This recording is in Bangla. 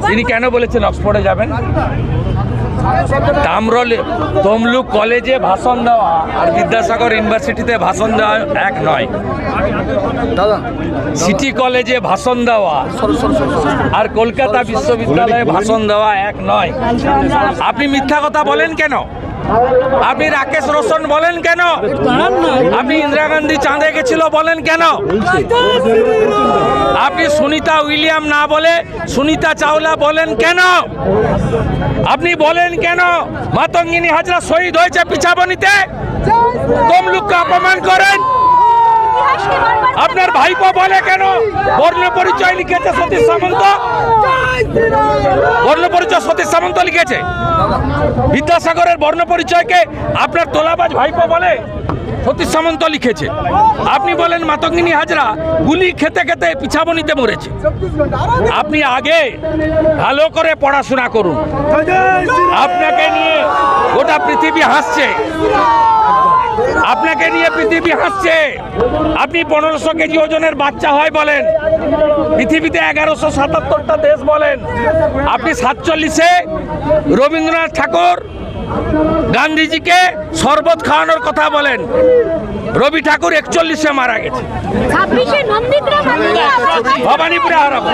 তিনি কেন বলেছেন অক্সফোর্ডে যাবেন? তমলুক কলেজে ভাষণ দেওয়া আর বিদ্যাসাগর ইউনিভার্সিটিতে ভাষণ দেওয়া এক নয়। সিটি কলেজে ভাষণ দেওয়া আর কলকাতা বিশ্ববিদ্যালয়ে ভাষণ দেওয়া এক নয়। আপনি মিথ্যা কথা বলেন কেন? আপনি রাকেশ রোশন বলেন কেন? আপনি ইন্দিরা গান্ধী চাঁদে গেছিল বলেন কেন? আপনি সুনিতা উইলিয়াম না বলে সুনিতা চাওলা বলেন কেন? আপনি বলেন কেন মাতঙ্গিনী হাজরা শহীদ হয়েছে পিছাবনিতে? তমলুককে অপমান করেন। আপনার ভাইপো বলে কেন বর্ণ পরিচয় লিখেছে সতীশ সামন্ত? বর্ণ পরিচয় সতীশ সামন্ত লিখেছে। বিদ্যাসাগরের বর্ণ পরিচয়কে আপনার তোলাবাজ ভাইপো বলে সতীশ সামন্ত লিখেছে। আপনি বলেন মাতঙ্গিনী হাজরা গুলি খেতে খেতে পিছাবনিতে মরেছে। আপনি আগে ভালো করে পড়াশোনা করুন। আপনাকে নিয়ে গোটা পৃথিবী হাসছে। আপনাকে নিয়ে পৃথিবী হাসছে। আপনি 1500 কেজি ওজনের বাচ্চা হয় বলেন, পৃথিবীতে 1177টা দেশ বলেন। আপনি 47-এ রবীন্দ্রনাথ ঠাকুর গান্ধীজিকে শরবত খাওয়ানোর কথা বলেন। রবি ঠাকুর 41-এ মারা গেছে। ভবানীপুরে হারাবো।